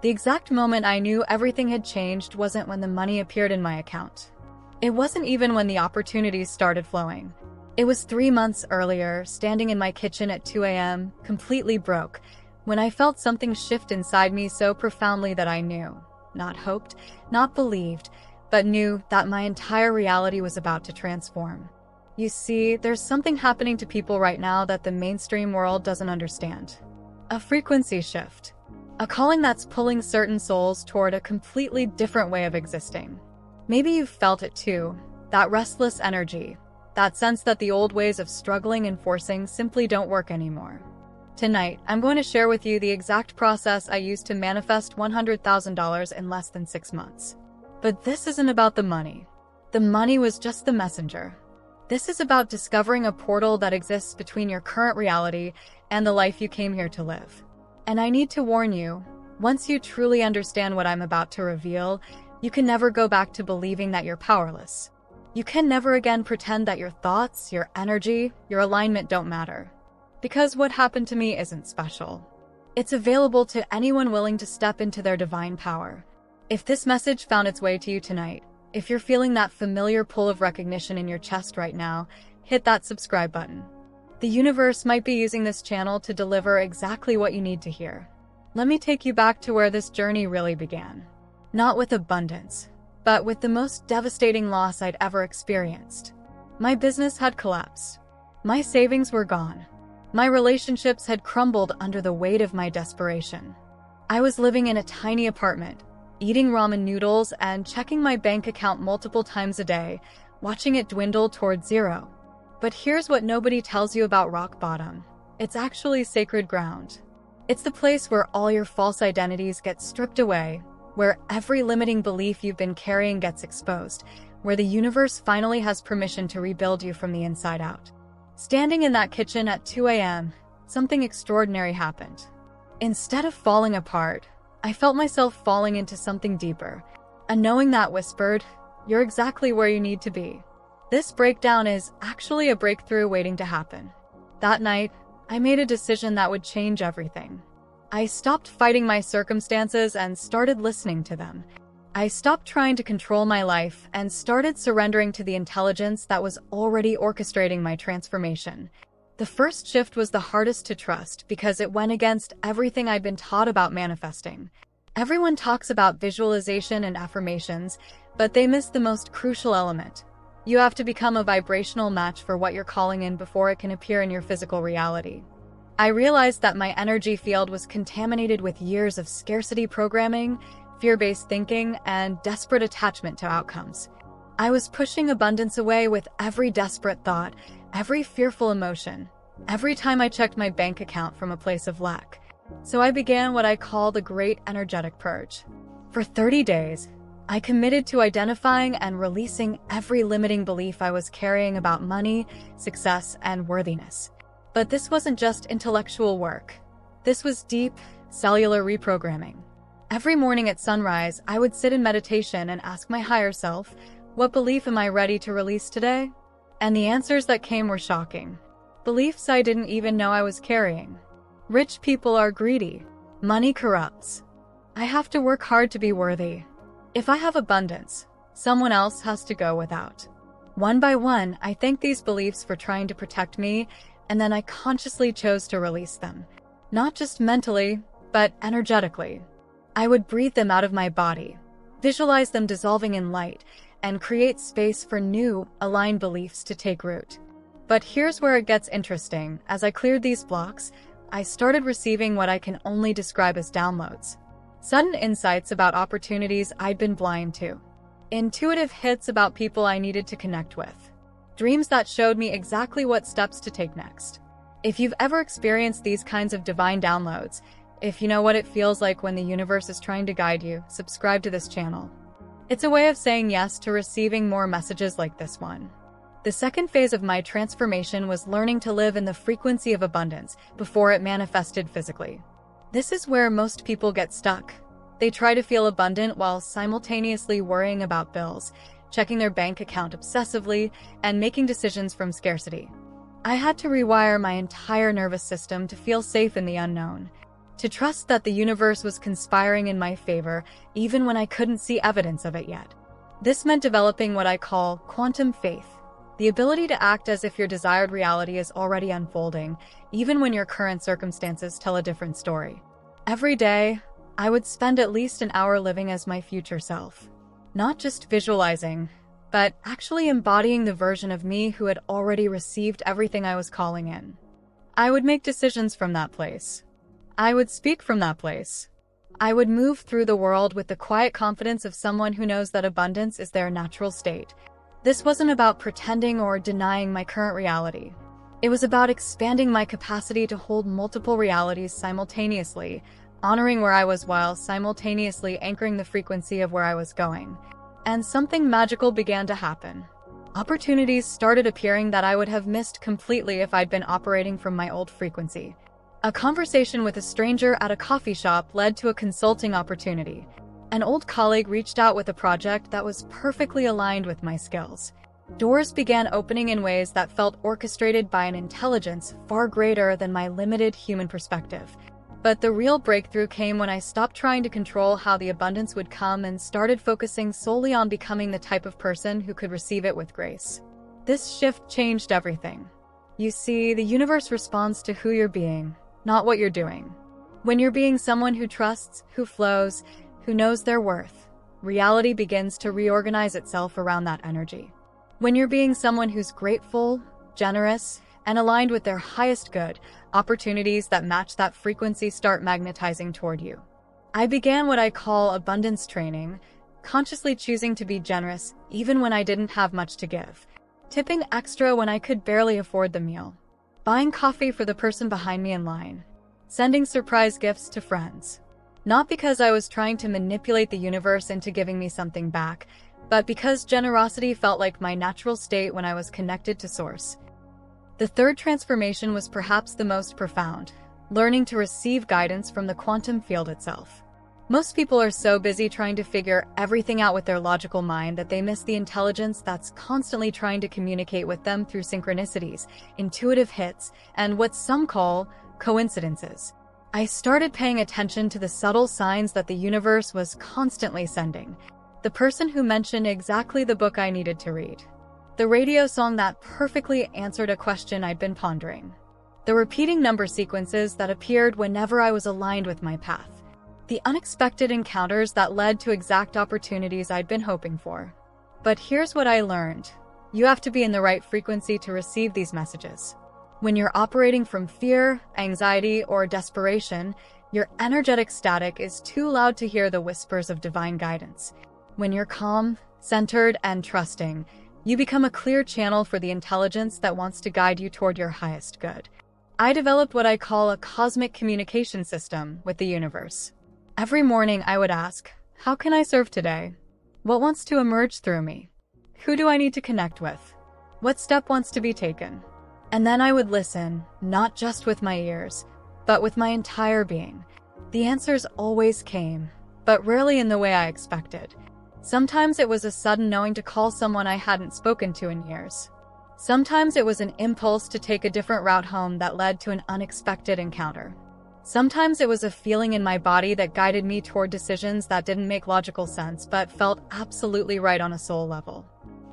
The exact moment I knew everything had changed wasn't when the money appeared in my account. It wasn't even when the opportunities started flowing. It was 3 months earlier, standing in my kitchen at 2 a.m., completely broke, when I felt something shift inside me so profoundly that I knew, not hoped, not believed, but knew that my entire reality was about to transform. You see, there's something happening to people right now that the mainstream world doesn't understand. A frequency shift. A calling that's pulling certain souls toward a completely different way of existing. Maybe you've felt it too, that restless energy, that sense that the old ways of struggling and forcing simply don't work anymore. Tonight, I'm going to share with you the exact process I used to manifest $100,000 in less than 6 months. But this isn't about the money. The money was just the messenger. This is about discovering a portal that exists between your current reality and the life you came here to live. And I need to warn you, once you truly understand what I'm about to reveal, you can never go back to believing that you're powerless. You can never again pretend that your thoughts, your energy, your alignment don't matter. Because what happened to me isn't special. It's available to anyone willing to step into their divine power. If this message found its way to you tonight, if you're feeling that familiar pull of recognition in your chest right now, hit that subscribe button. The universe might be using this channel to deliver exactly what you need to hear. Let me take you back to where this journey really began. Not with abundance, but with the most devastating loss I'd ever experienced. My business had collapsed. My savings were gone. My relationships had crumbled under the weight of my desperation. I was living in a tiny apartment, eating ramen noodles and checking my bank account multiple times a day, watching it dwindle toward zero. But here's what nobody tells you about rock bottom. It's actually sacred ground. It's the place where all your false identities get stripped away, where every limiting belief you've been carrying gets exposed, where the universe finally has permission to rebuild you from the inside out. Standing in that kitchen at 2 a.m., something extraordinary happened. Instead of falling apart, I felt myself falling into something deeper, a knowing that whispered, "You're exactly where you need to be." This breakdown is actually a breakthrough waiting to happen. That night, I made a decision that would change everything. I stopped fighting my circumstances and started listening to them. I stopped trying to control my life and started surrendering to the intelligence that was already orchestrating my transformation. The first shift was the hardest to trust because it went against everything I'd been taught about manifesting. Everyone talks about visualization and affirmations, but they miss the most crucial element. You have to become a vibrational match for what you're calling in before it can appear in your physical reality. I realized that my energy field was contaminated with years of scarcity programming, fear-based thinking, and desperate attachment to outcomes. I was pushing abundance away with every desperate thought, every fearful emotion, every time I checked my bank account from a place of lack. So I began what I call the Great Energetic Purge. For 30 days, I committed to identifying and releasing every limiting belief I was carrying about money, success, and worthiness. But this wasn't just intellectual work. This was deep, cellular reprogramming. Every morning at sunrise, I would sit in meditation and ask my higher self, what belief am I ready to release today? And the answers that came were shocking. Beliefs I didn't even know I was carrying. Rich people are greedy. Money corrupts. I have to work hard to be worthy. If I have abundance, someone else has to go without. One by one, I thanked these beliefs for trying to protect me, and then I consciously chose to release them. Not just mentally, but energetically. I would breathe them out of my body, visualize them dissolving in light, and create space for new, aligned beliefs to take root. But here's where it gets interesting. As I cleared these blocks, I started receiving what I can only describe as downloads. Sudden insights about opportunities I'd been blind to. Intuitive hits about people I needed to connect with. Dreams that showed me exactly what steps to take next. If you've ever experienced these kinds of divine downloads, if you know what it feels like when the universe is trying to guide you, subscribe to this channel. It's a way of saying yes to receiving more messages like this one. The second phase of my transformation was learning to live in the frequency of abundance before it manifested physically. This is where most people get stuck. They try to feel abundant while simultaneously worrying about bills, checking their bank account obsessively, and making decisions from scarcity. I had to rewire my entire nervous system to feel safe in the unknown. To trust that the universe was conspiring in my favor, even when I couldn't see evidence of it yet. This meant developing what I call quantum faith, the ability to act as if your desired reality is already unfolding, even when your current circumstances tell a different story. Every day, I would spend at least an hour living as my future self. Not just visualizing, but actually embodying the version of me who had already received everything I was calling in. I would make decisions from that place. I would speak from that place. I would move through the world with the quiet confidence of someone who knows that abundance is their natural state. This wasn't about pretending or denying my current reality. It was about expanding my capacity to hold multiple realities simultaneously, honoring where I was while simultaneously anchoring the frequency of where I was going. And something magical began to happen. Opportunities started appearing that I would have missed completely if I'd been operating from my old frequency. A conversation with a stranger at a coffee shop led to a consulting opportunity. An old colleague reached out with a project that was perfectly aligned with my skills. Doors began opening in ways that felt orchestrated by an intelligence far greater than my limited human perspective. But the real breakthrough came when I stopped trying to control how the abundance would come and started focusing solely on becoming the type of person who could receive it with grace. This shift changed everything. You see, the universe responds to who you're being, not what you're doing. When you're being someone who trusts, who flows, who knows their worth, reality begins to reorganize itself around that energy. When you're being someone who's grateful, generous, and aligned with their highest good, opportunities that match that frequency start magnetizing toward you. I began what I call abundance training, consciously choosing to be generous even when I didn't have much to give, tipping extra when I could barely afford the meal, buying coffee for the person behind me in line, sending surprise gifts to friends. Not because I was trying to manipulate the universe into giving me something back, but because generosity felt like my natural state when I was connected to Source. The third transformation was perhaps the most profound, learning to receive guidance from the quantum field itself. Most people are so busy trying to figure everything out with their logical mind that they miss the intelligence that's constantly trying to communicate with them through synchronicities, intuitive hits, and what some call coincidences. I started paying attention to the subtle signs that the universe was constantly sending. The person who mentioned exactly the book I needed to read. The radio song that perfectly answered a question I'd been pondering. The repeating number sequences that appeared whenever I was aligned with my path. The unexpected encounters that led to exact opportunities I'd been hoping for. But here's what I learned. You have to be in the right frequency to receive these messages. When you're operating from fear, anxiety, or desperation, your energetic static is too loud to hear the whispers of divine guidance. When you're calm, centered, and trusting, you become a clear channel for the intelligence that wants to guide you toward your highest good. I developed what I call a cosmic communication system with the universe. Every morning I would ask, how can I serve today? What wants to emerge through me? Who do I need to connect with? What step wants to be taken? And then I would listen, not just with my ears, but with my entire being. The answers always came, but rarely in the way I expected. Sometimes it was a sudden knowing to call someone I hadn't spoken to in years. Sometimes it was an impulse to take a different route home that led to an unexpected encounter. Sometimes it was a feeling in my body that guided me toward decisions that didn't make logical sense but felt absolutely right on a soul level.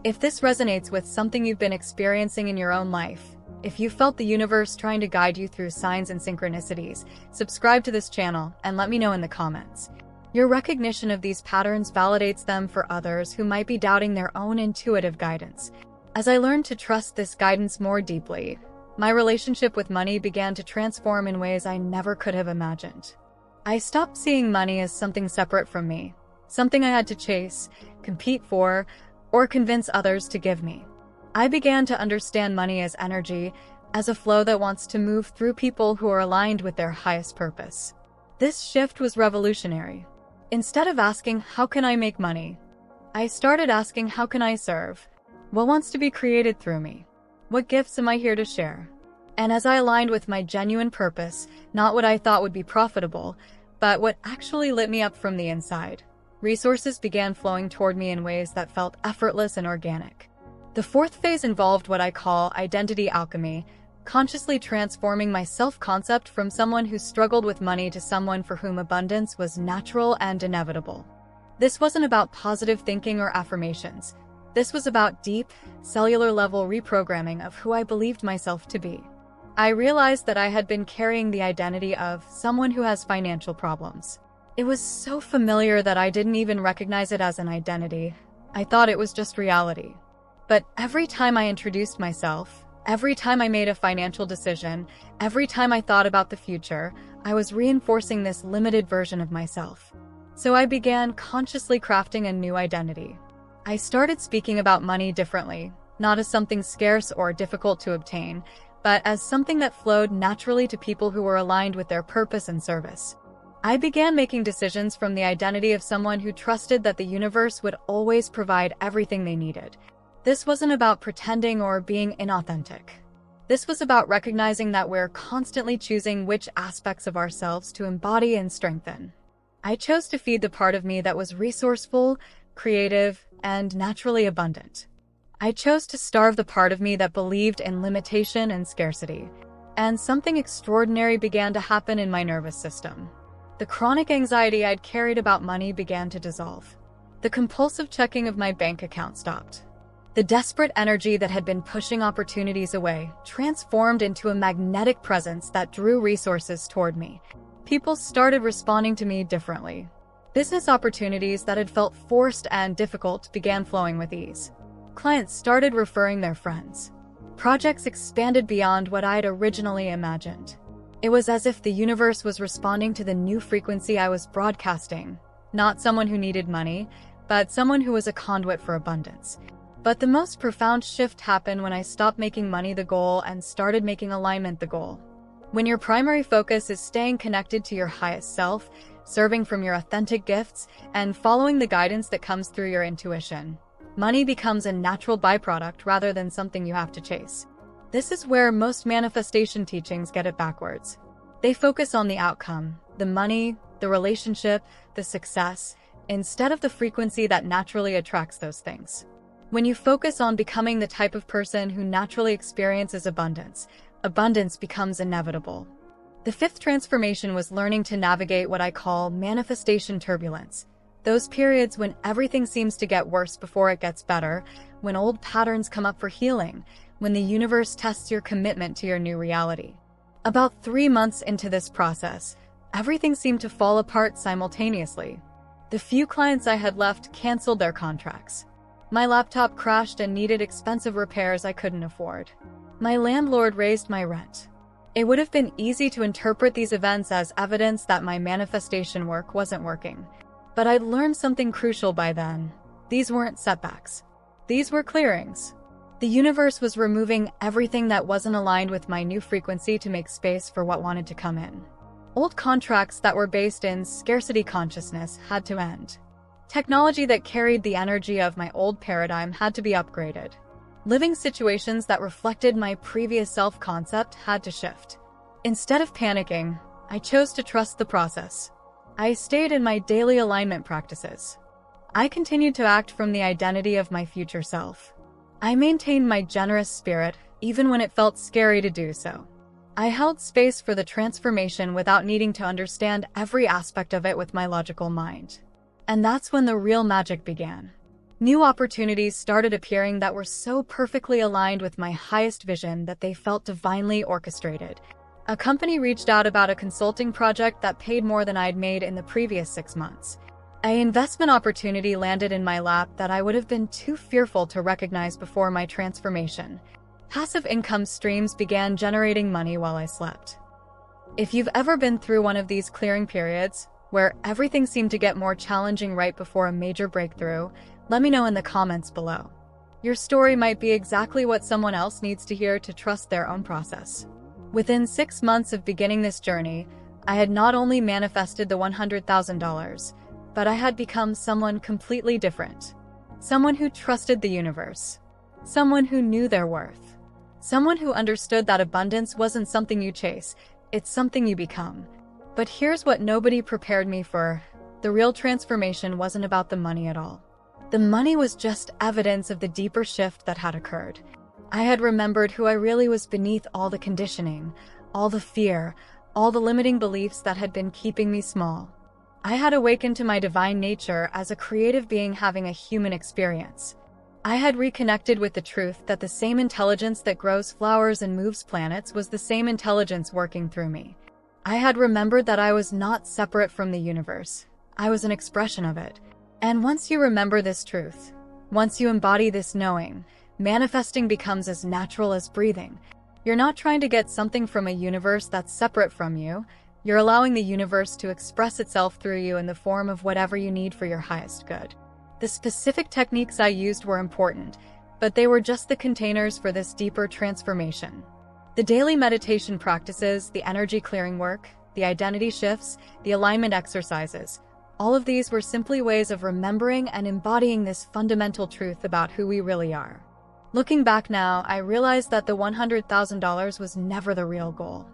If this resonates with something you've been experiencing in your own life, if you felt the universe trying to guide you through signs and synchronicities, subscribe to this channel and let me know in the comments. Your recognition of these patterns validates them for others who might be doubting their own intuitive guidance. As I learned to trust this guidance more deeply, my relationship with money began to transform in ways I never could have imagined. I stopped seeing money as something separate from me, something I had to chase, compete for, or convince others to give me. I began to understand money as energy, as a flow that wants to move through people who are aligned with their highest purpose. This shift was revolutionary. Instead of asking, how can I make money? I started asking, how can I serve? What wants to be created through me? What gifts am I here to share? And as I aligned with my genuine purpose, not what I thought would be profitable, but what actually lit me up from the inside, resources began flowing toward me in ways that felt effortless and organic. The fourth phase involved what I call identity alchemy, consciously transforming my self-concept from someone who struggled with money to someone for whom abundance was natural and inevitable. This wasn't about positive thinking or affirmations. This was about deep, cellular-level reprogramming of who I believed myself to be. I realized that I had been carrying the identity of someone who has financial problems. It was so familiar that I didn't even recognize it as an identity. I thought it was just reality. But every time I introduced myself, every time I made a financial decision, every time I thought about the future, I was reinforcing this limited version of myself. So I began consciously crafting a new identity. I started speaking about money differently, not as something scarce or difficult to obtain, but as something that flowed naturally to people who were aligned with their purpose and service. I began making decisions from the identity of someone who trusted that the universe would always provide everything they needed. This wasn't about pretending or being inauthentic. This was about recognizing that we're constantly choosing which aspects of ourselves to embody and strengthen. I chose to feed the part of me that was resourceful, creative, and naturally abundant. I chose to starve the part of me that believed in limitation and scarcity. And something extraordinary began to happen in my nervous system. The chronic anxiety I'd carried about money began to dissolve. The compulsive checking of my bank account stopped. The desperate energy that had been pushing opportunities away transformed into a magnetic presence that drew resources toward me. People started responding to me differently. Business opportunities that had felt forced and difficult began flowing with ease. Clients started referring their friends. Projects expanded beyond what I'd originally imagined. It was as if the universe was responding to the new frequency I was broadcasting. Not someone who needed money, but someone who was a conduit for abundance. But the most profound shift happened when I stopped making money the goal and started making alignment the goal. When your primary focus is staying connected to your highest self, serving from your authentic gifts, and following the guidance that comes through your intuition, money becomes a natural byproduct rather than something you have to chase. This is where most manifestation teachings get it backwards. They focus on the outcome, the money, the relationship, the success, instead of the frequency that naturally attracts those things. When you focus on becoming the type of person who naturally experiences abundance, abundance becomes inevitable. The fifth transformation was learning to navigate what I call manifestation turbulence. Those periods when everything seems to get worse before it gets better, when old patterns come up for healing, when the universe tests your commitment to your new reality. About 3 months into this process, everything seemed to fall apart simultaneously. The few clients I had left canceled their contracts. My laptop crashed and needed expensive repairs I couldn't afford. My landlord raised my rent. It would have been easy to interpret these events as evidence that my manifestation work wasn't working. But I'd learned something crucial by then. These weren't setbacks. These were clearings. The universe was removing everything that wasn't aligned with my new frequency to make space for what wanted to come in. Old contracts that were based in scarcity consciousness had to end. Technology that carried the energy of my old paradigm had to be upgraded. Living situations that reflected my previous self-concept had to shift. Instead of panicking, I chose to trust the process. I stayed in my daily alignment practices. I continued to act from the identity of my future self. I maintained my generous spirit, even when it felt scary to do so. I held space for the transformation without needing to understand every aspect of it with my logical mind. And that's when the real magic began. New opportunities started appearing that were so perfectly aligned with my highest vision that they felt divinely orchestrated. A company reached out about a consulting project that paid more than I'd made in the previous 6 months. An investment opportunity landed in my lap that I would have been too fearful to recognize before my transformation. Passive income streams began generating money while I slept. If you've ever been through one of these clearing periods, where everything seemed to get more challenging right before a major breakthrough, let me know in the comments below. Your story might be exactly what someone else needs to hear to trust their own process. Within 6 months of beginning this journey, I had not only manifested the $100,000, but I had become someone completely different. Someone who trusted the universe. Someone who knew their worth. Someone who understood that abundance wasn't something you chase, it's something you become. But here's what nobody prepared me for. The real transformation wasn't about the money at all. The money was just evidence of the deeper shift that had occurred. I had remembered who I really was beneath all the conditioning, all the fear, all the limiting beliefs that had been keeping me small. I had awakened to my divine nature as a creative being having a human experience. I had reconnected with the truth that the same intelligence that grows flowers and moves planets was the same intelligence working through me. I had remembered that I was not separate from the universe. I was an expression of it. And once you remember this truth, once you embody this knowing, manifesting becomes as natural as breathing. You're not trying to get something from a universe that's separate from you. You're allowing the universe to express itself through you in the form of whatever you need for your highest good. The specific techniques I used were important, but they were just the containers for this deeper transformation. The daily meditation practices, the energy clearing work, the identity shifts, the alignment exercises, all of these were simply ways of remembering and embodying this fundamental truth about who we really are. Looking back now, I realized that the $100,000 was never the real goal.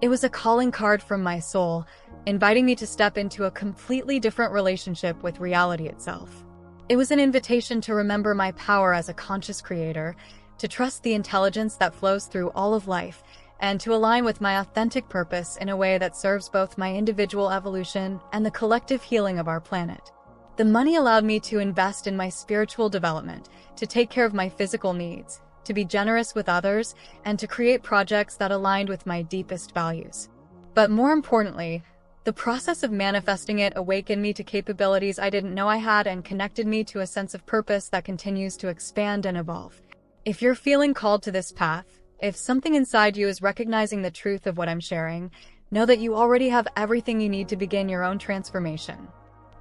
It was a calling card from my soul, inviting me to step into a completely different relationship with reality itself. It was an invitation to remember my power as a conscious creator, to trust the intelligence that flows through all of life, and to align with my authentic purpose in a way that serves both my individual evolution and the collective healing of our planet. The money allowed me to invest in my spiritual development, to take care of my physical needs, to be generous with others, and to create projects that aligned with my deepest values. But more importantly, the process of manifesting it awakened me to capabilities I didn't know I had and connected me to a sense of purpose that continues to expand and evolve. If you're feeling called to this path, if something inside you is recognizing the truth of what I'm sharing, know that you already have everything you need to begin your own transformation.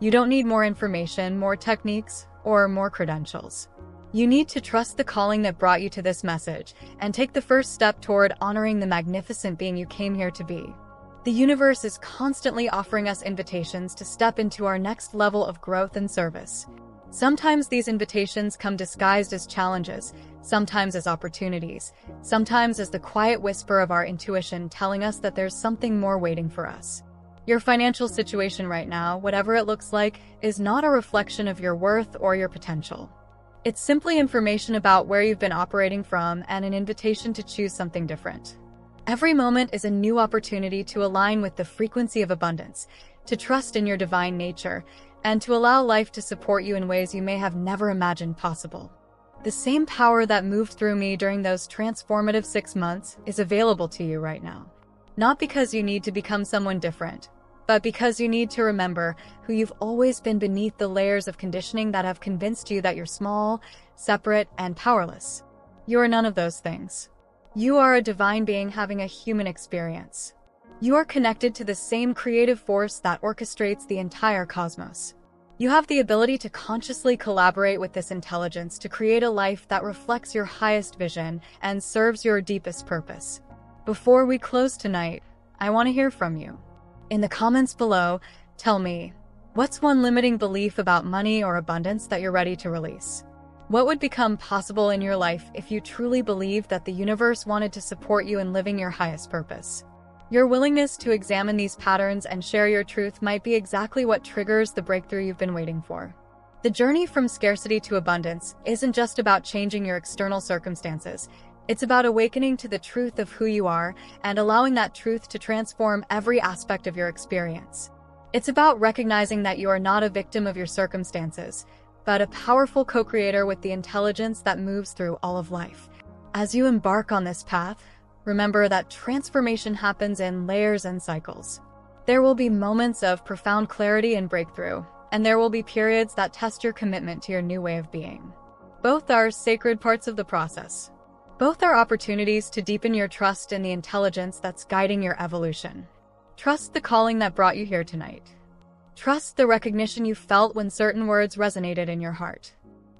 You don't need more information, more techniques, or more credentials. You need to trust the calling that brought you to this message and take the first step toward honoring the magnificent being you came here to be. The universe is constantly offering us invitations to step into our next level of growth and service. Sometimes these invitations come disguised as challenges, sometimes as opportunities, sometimes as the quiet whisper of our intuition telling us that there's something more waiting for us. Your financial situation right now, whatever it looks like, is not a reflection of your worth or your potential. It's simply information about where you've been operating from and an invitation to choose something different. Every moment is a new opportunity to align with the frequency of abundance, to trust in your divine nature, and to allow life to support you in ways you may have never imagined possible. The same power that moved through me during those transformative 6 months is available to you right now. Not because you need to become someone different, but because you need to remember who you've always been beneath the layers of conditioning that have convinced you that you're small, separate, and powerless. You are none of those things. You are a divine being having a human experience. You are connected to the same creative force that orchestrates the entire cosmos. You have the ability to consciously collaborate with this intelligence to create a life that reflects your highest vision and serves your deepest purpose. Before we close tonight, I want to hear from you. In the comments below, tell me, what's one limiting belief about money or abundance that you're ready to release? What would become possible in your life if you truly believed that the universe wanted to support you in living your highest purpose? Your willingness to examine these patterns and share your truth might be exactly what triggers the breakthrough you've been waiting for. The journey from scarcity to abundance isn't just about changing your external circumstances. It's about awakening to the truth of who you are and allowing that truth to transform every aspect of your experience. It's about recognizing that you are not a victim of your circumstances, but a powerful co-creator with the intelligence that moves through all of life. As you embark on this path, remember that transformation happens in layers and cycles. There will be moments of profound clarity and breakthrough, and there will be periods that test your commitment to your new way of being. Both are sacred parts of the process. Both are opportunities to deepen your trust in the intelligence that's guiding your evolution. Trust the calling that brought you here tonight. Trust the recognition you felt when certain words resonated in your heart.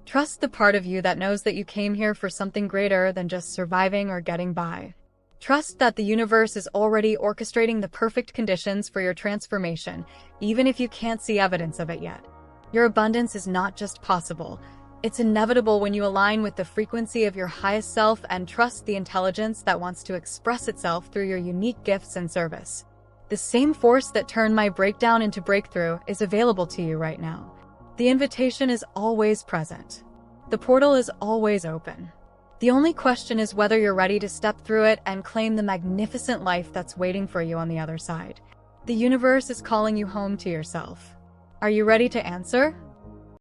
Trust the part of you that knows that you came here for something greater than just surviving or getting by. Trust that the universe is already orchestrating the perfect conditions for your transformation, even if you can't see evidence of it yet. Your abundance is not just possible. It's inevitable when you align with the frequency of your highest self and trust the intelligence that wants to express itself through your unique gifts and service. The same force that turned my breakdown into breakthrough is available to you right now. The invitation is always present. The portal is always open. The only question is whether you're ready to step through it and claim the magnificent life that's waiting for you on the other side. The universe is calling you home to yourself. Are you ready to answer?